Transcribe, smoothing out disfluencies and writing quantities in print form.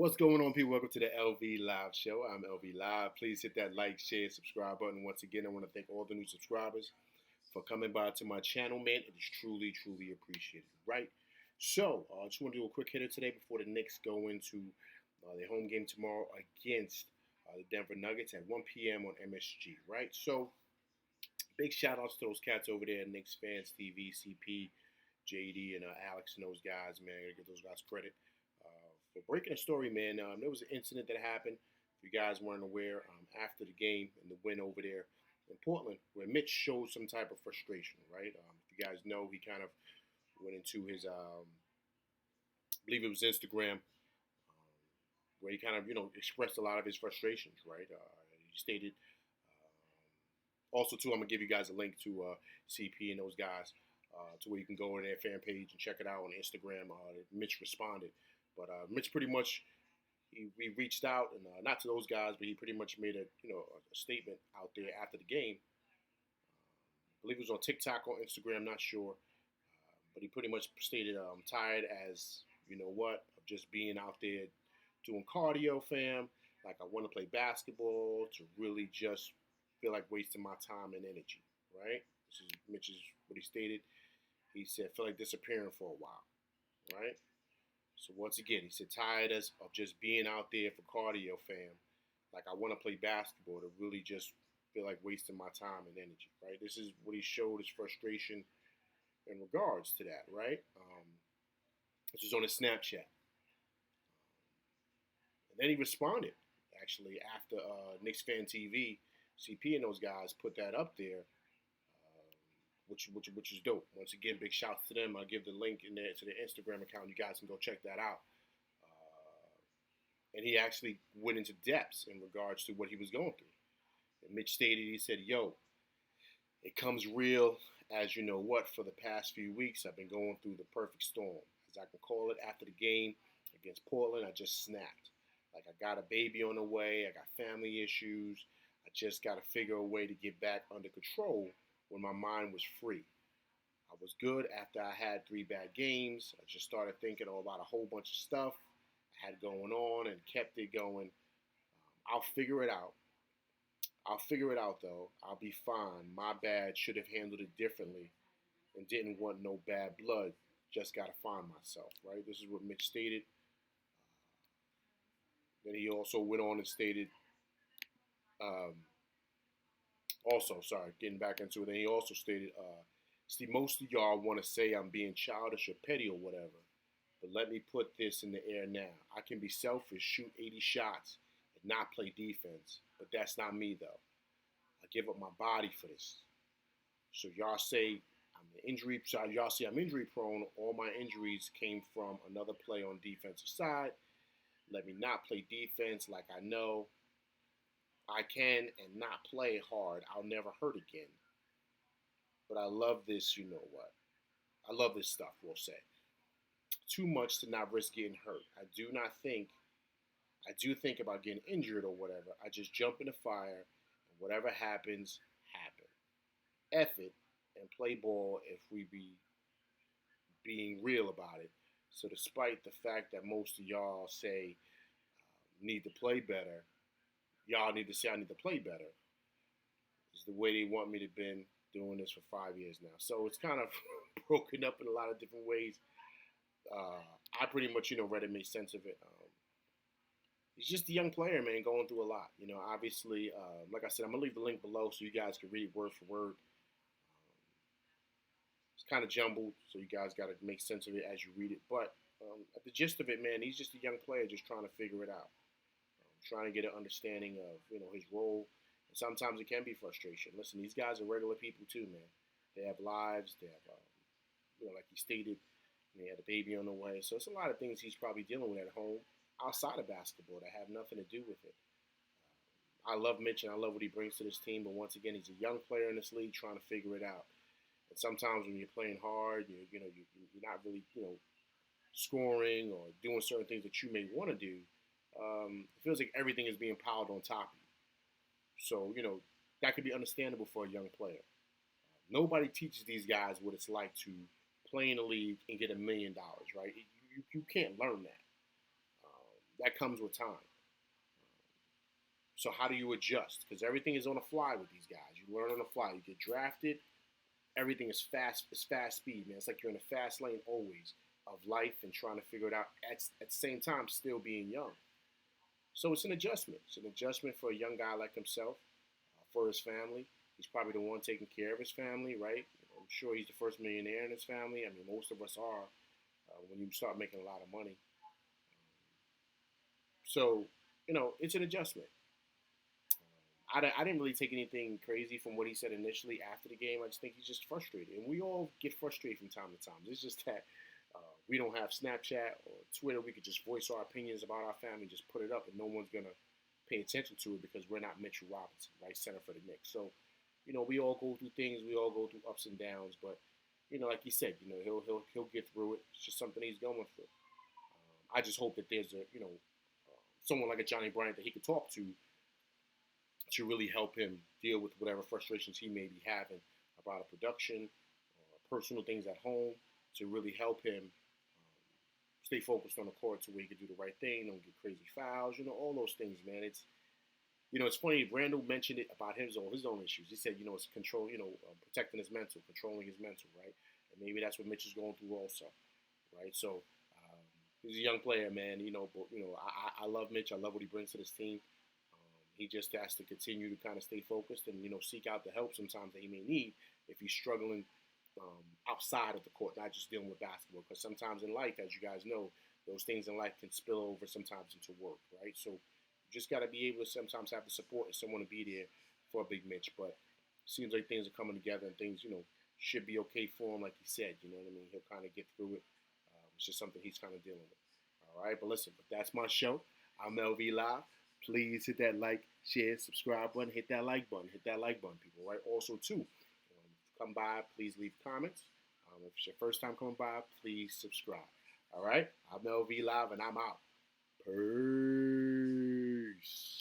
What's going on, people? Welcome to the LV Live Show. I'm LV Live. Please hit that like, share, subscribe button. Once again, I want to thank all the new subscribers for coming by to my channel, man. It is truly, truly appreciated, right? So, I just want to do a quick hitter today before the Knicks go into their home game tomorrow against the Denver Nuggets at 1 p.m. on MSG, right? So, big shout outs to those cats over there, Knicks fans, TV, CP, JD, and Alex and those guys, man. I gotta give those guys credit for breaking a story, man. There was an incident that happened. If you guys weren't aware, after the game and the win over there in Portland, where Mitch showed some type of frustration, right? If you guys know, he kind of went into his, I believe it was Instagram, where he kind of, expressed a lot of his frustrations, right? He stated, also, too, I'm going to give you guys a link to CP and those guys to where you can go on their fan page and check it out on Instagram. Mitch responded. But Mitch pretty much, he reached out, and not to those guys, but he pretty much made a statement out there after the game. I believe it was on TikTok or Instagram, not sure. But he pretty much stated, I'm tired as, you know what, of just being out there doing cardio, fam. Like, I want to play basketball to really just feel like wasting my time and energy, right? This is Mitch's, what he stated. He said, feel like disappearing for a while, right? So once again, he said, tired of just being out there for cardio, fam. Like, I want to play basketball to really just feel like wasting my time and energy, right? This is what he showed his frustration in regards to that, right? This was on his Snapchat. And then he responded, actually, after Knicks Fan TV, CP and those guys put that up there, which is dope. Once again, big shouts to them. I'll give the link in there to their Instagram account. You guys can go check that out. And he actually went into depths in regards to what he was going through. And Mitch stated, he said, yo, it comes real as you know what. For the past few weeks, I've been going through the perfect storm, as I can call it. After the game against Portland, I just snapped. Like, I got a baby on the way. I got family issues. I just got to figure a way to get back under control when my mind was free. I was good after I had 3 bad games. I just started thinking about a whole bunch of stuff I had going on and kept it going. I'll figure it out. I'll figure it out, though. I'll be fine. My bad. Should have handled it differently and didn't want no bad blood. Just got to find myself, right? This is what Mitch stated. Then he also went on and stated, getting back into it, then he also stated, see, most of y'all want to say I'm being childish or petty or whatever, but let me put this in the air now. I can be selfish, shoot 80 shots, and not play defense, but that's not me, though. I give up my body for this. So y'all say y'all see I'm injury prone. All my injuries came from another play on defensive side. Let me not play defense like I know I can and not play hard. I'll never hurt again. But I love this, you know what. I love this stuff, we'll say. Too much to not risk getting hurt. I do think about getting injured or whatever. I just jump in the fire and whatever happens, happen. F it and play ball if we be being real about it. So despite the fact that most of y'all say need to play better, y'all need to say I need to play better. It's the way they want me to been doing this for 5 years now. So it's kind of broken up in a lot of different ways. I pretty much, read it, made sense of it. He's just a young player, man, going through a lot. Obviously, like I said, I'm going to leave the link below so you guys can read word for word. It's kind of jumbled, so you guys got to make sense of it as you read it. But at the gist of it, man, he's just a young player just trying to figure it out. Trying to get an understanding of, his role. And sometimes it can be frustration. Listen, these guys are regular people too, man. They have lives. They have, like he stated, they had a baby on the way. So it's a lot of things he's probably dealing with at home outside of basketball that have nothing to do with it. I love Mitch and I love what he brings to this team. But once again, he's a young player in this league trying to figure it out. And sometimes when you're playing hard, you're not really, scoring or doing certain things that you may want to do. It feels like everything is being piled on top of you. So, that could be understandable for a young player. Nobody teaches these guys what it's like to play in the league and get $1 million, right? You can't learn that. that comes with time. So how do you adjust? Because everything is on the fly with these guys. You learn on the fly. You get drafted. Everything is fast. It's fast speed, man. It's like you're in a fast lane always of life and trying to figure it out at the same time still being young. So it's an adjustment. It's an adjustment for a young guy like himself, for his family. He's probably the one taking care of his family, right? I'm sure he's the first millionaire in his family. I mean, most of us are when you start making a lot of money. So, it's an adjustment. I didn't really take anything crazy from what he said initially after the game. I just think he's just frustrated. And we all get frustrated from time to time. It's just that we don't have Snapchat or Twitter. We could just voice our opinions about our family, just put it up, and no one's going to pay attention to it because we're not Mitchell Robinson, right, center for the Knicks. So, we all go through things. We all go through ups and downs. But, like you said, he'll get through it. It's just something he's going through. I just hope that there's someone like a Johnny Bryant that he could talk to really help him deal with whatever frustrations he may be having about a production or personal things at home, to really help him stay focused on the court to where he can do the right thing, don't get crazy fouls, all those things, man. It's funny. Randall mentioned it about his own issues. He said, it's control, protecting his mental, controlling his mental, right? And maybe that's what Mitch is going through also, right? So he's a young player, man. But I love Mitch. I love what he brings to this team. He just has to continue to kind of stay focused and, seek out the help sometimes that he may need if he's struggling outside of the court, not just dealing with basketball. Because sometimes in life, as you guys know, those things in life can spill over sometimes into work, right? So you just got to be able to sometimes have the support and someone to be there for a big Mitch. But it seems like things are coming together and things, should be okay for him, like he said. You know what I mean? He'll kind of get through it. It's just something he's kind of dealing with. All right, but listen, that's my show. I'm LV Live. Please hit that like, share, subscribe button. Hit that like button. Hit that like button, people, right? Also, too, come by, please leave comments. If it's your first time coming by, please subscribe. All right? I'm LV Live, and I'm out. Peace.